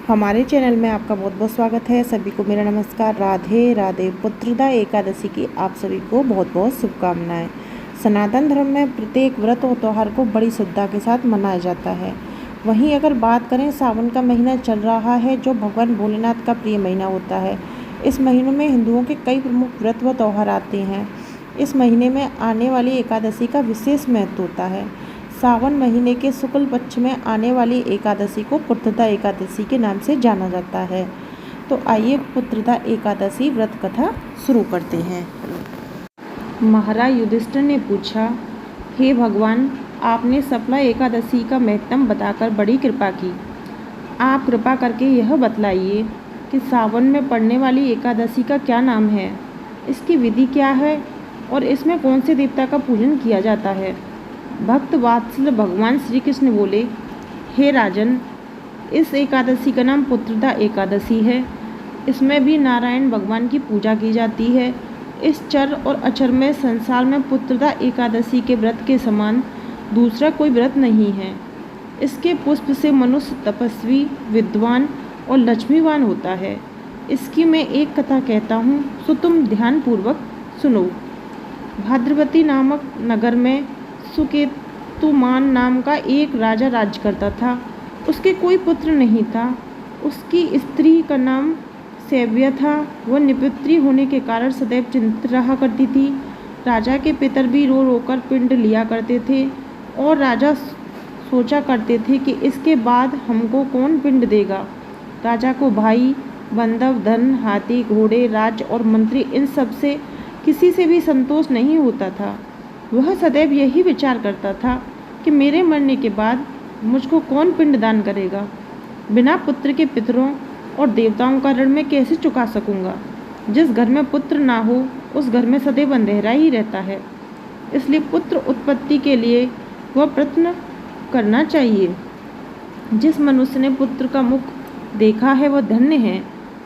हमारे चैनल में आपका बहुत बहुत स्वागत है। सभी को मेरा नमस्कार। राधे राधे। पुत्रदा एकादशी की आप सभी को बहुत बहुत शुभकामनाएं। सनातन धर्म में प्रत्येक व्रत और त्यौहार को बड़ी श्रद्धा के साथ मनाया जाता है। वहीं अगर बात करें, सावन का महीना चल रहा है जो भगवान भोलेनाथ का प्रिय महीना होता है। इस महीनों में हिंदुओं के कई प्रमुख व्रत व त्यौहार आते हैं। इस महीने में आने वाली एकादशी का विशेष महत्व होता है। सावन महीने के शुक्ल पक्ष में आने वाली एकादशी को पुत्रदा एकादशी के नाम से जाना जाता है। तो आइए पुत्रदा एकादशी व्रत कथा शुरू करते हैं। महाराज युधिष्ठिर ने पूछा, हे भगवान, आपने सफला एकादशी का महत्व बताकर बड़ी कृपा की। आप कृपा करके यह बतलाइए कि सावन में पड़ने वाली एकादशी का क्या नाम है, इसकी विधि क्या है और इसमें कौन से देवता का पूजन किया जाता है। भक्त वात्सल भगवान श्री कृष्ण बोले, हे राजन, इस एकादशी का नाम पुत्रदा एकादशी है। इसमें भी नारायण भगवान की पूजा की जाती है। इस चर और अचर में संसार में पुत्रदा एकादशी के व्रत के समान दूसरा कोई व्रत नहीं है। इसके पुष्प से मनुष्य तपस्वी, विद्वान और लक्ष्मीवान होता है। इसकी मैं एक कथा कहता हूँ, सो तुम ध्यानपूर्वक सुनो। भाद्रवती नामक नगर में सुकेतुमान नाम का एक राजा राज्य करता था। उसके कोई पुत्र नहीं था। उसकी स्त्री का नाम सेव्या था। वह निपुत्री होने के कारण सदैव चिंतित रहा करती थी। राजा के पितर भी रो रोकर पिंड लिया करते थे और राजा सोचा करते थे कि इसके बाद हमको कौन पिंड देगा। राजा को भाई, बंधव, धन, हाथी, घोड़े, राज्य और मंत्री, इन सब से किसी से भी संतोष नहीं होता था। वह सदैव यही विचार करता था कि मेरे मरने के बाद मुझको कौन पिंडदान करेगा। बिना पुत्र के पितरों और देवताओं का ऋण मैं कैसे चुका सकूंगा। जिस घर में पुत्र ना हो उस घर में सदैव अंधेरा ही रहता है। इसलिए पुत्र उत्पत्ति के लिए वह प्रयत्न करना चाहिए। जिस मनुष्य ने पुत्र का मुख देखा है वह धन्य है।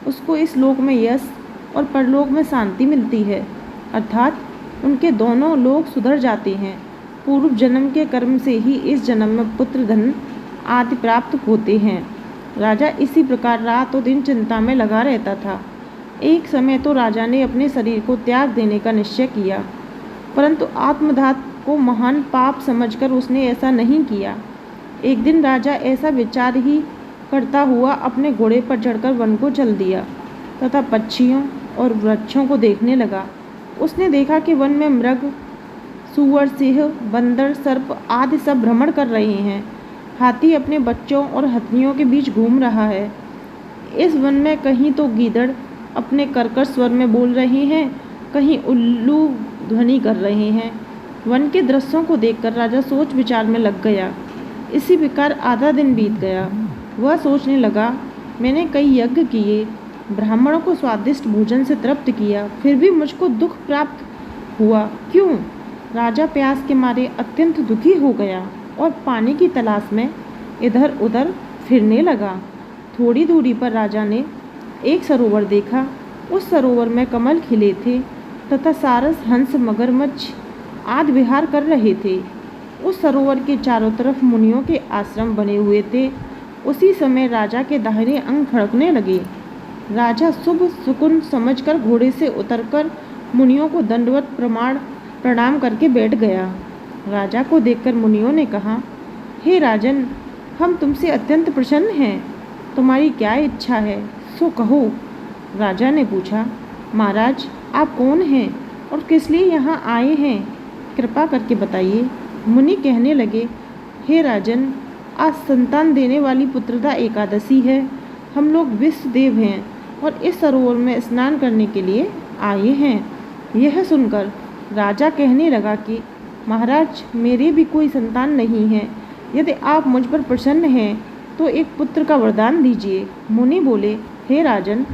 उसको इस लोक में यश और परलोक में शांति मिलती है, अर्थात उनके दोनों लोग सुधर जाते हैं। पूर्व जन्म के कर्म से ही इस जन्म में पुत्र धन आदि प्राप्त होते हैं। राजा इसी प्रकार रात और दिन चिंता में लगा रहता था। एक समय तो राजा ने अपने शरीर को त्याग देने का निश्चय किया, परंतु आत्मघात को महान पाप समझकर उसने ऐसा नहीं किया। एक दिन राजा ऐसा विचार ही करता हुआ अपने घोड़े पर चढ़कर वन को चल दिया तथा पक्षियों और वृक्षों को देखने लगा। उसने देखा कि वन में मृग, सूअर, सिंह, बंदर, सर्प आदि सब भ्रमण कर रहे हैं। हाथी अपने बच्चों और हथनियों के बीच घूम रहा है। इस वन में कहीं तो गीदड़ अपने कर्कश स्वर में बोल रहे हैं, कहीं उल्लू ध्वनि कर रहे हैं। वन के दृश्यों को देखकर राजा सोच विचार में लग गया। इसी प्रकार आधा दिन बीत गया। वह सोचने लगा, मैंने कई यज्ञ किए, ब्राह्मणों को स्वादिष्ट भोजन से तृप्त किया, फिर भी मुझको दुख प्राप्त हुआ। क्यों? राजा प्यास के मारे अत्यंत दुखी हो गया और पानी की तलाश में इधर उधर फिरने लगा। थोड़ी दूरी पर राजा ने एक सरोवर देखा। उस सरोवर में कमल खिले थे तथा सारस, हंस, मगरमच्छ आदि विहार कर रहे थे। उस सरोवर के चारों तरफ मुनियों के आश्रम बने हुए थे। उसी समय राजा के दाहिने अंग फड़कने लगे। राजा शुभ सुकुन समझकर घोड़े से उतरकर मुनियों को दंडवत प्रणाम करके बैठ गया। राजा को देखकर मुनियों ने कहा, हे राजन, हम तुमसे अत्यंत प्रसन्न हैं। तुम्हारी क्या इच्छा है, सो कहो। राजा ने पूछा, महाराज, आप कौन हैं और किस लिए यहाँ आए हैं, कृपा करके बताइए। मुनि कहने लगे, हे राजन, आज संतान देने वाली पुत्रदा एकादशी है। हम लोग विश्वदेव हैं और इस सरोवर में स्नान करने के लिए आए हैं। यह सुनकर राजा कहने लगा कि महाराज, मेरे भी कोई संतान नहीं है। यदि आप मुझ पर प्रसन्न हैं तो एक पुत्र का वरदान दीजिए। मुनि बोले, हे राजन,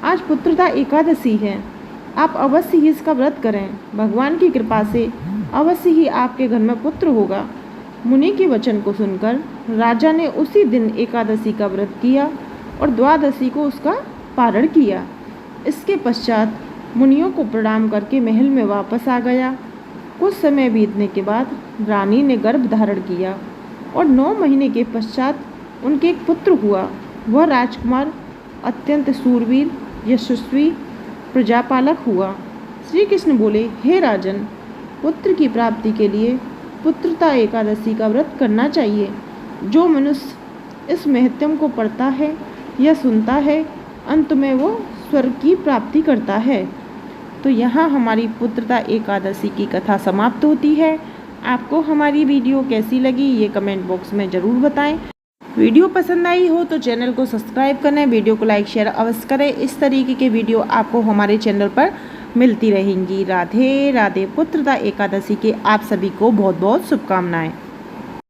आज पुत्रदा एकादशी है। आप अवश्य ही इसका व्रत करें। भगवान की कृपा से अवश्य ही आपके घर में पुत्र होगा। मुनि के वचन को सुनकर राजा ने उसी दिन एकादशी का व्रत किया और द्वादशी को उसका पारण किया। इसके पश्चात मुनियों को प्रणाम करके महल में वापस आ गया। कुछ समय बीतने के बाद रानी ने गर्भ धारण किया और 9 महीने के पश्चात उनके एक पुत्र हुआ। वह राजकुमार अत्यंत शूरवीर यशस्वी प्रजापालक हुआ। श्री कृष्ण बोले, हे राजन, पुत्र की प्राप्ति के लिए पुत्रता एकादशी का व्रत करना चाहिए। जो मनुष्य इस महत्म को पढ़ता है या सुनता है, अंत में वो स्वर्ग की प्राप्ति करता है। तो यहाँ हमारी पुत्रता एकादशी की कथा समाप्त होती है। आपको हमारी वीडियो कैसी लगी ये कमेंट बॉक्स में ज़रूर बताएं। वीडियो पसंद आई हो तो चैनल को सब्सक्राइब करें, वीडियो को लाइक शेयर अवश्य करें। इस तरीके के वीडियो आपको हमारे चैनल पर मिलती रहेंगी। राधे राधे। पुत्रदा एकादशी के आप सभी को बहुत बहुत शुभकामनाएं।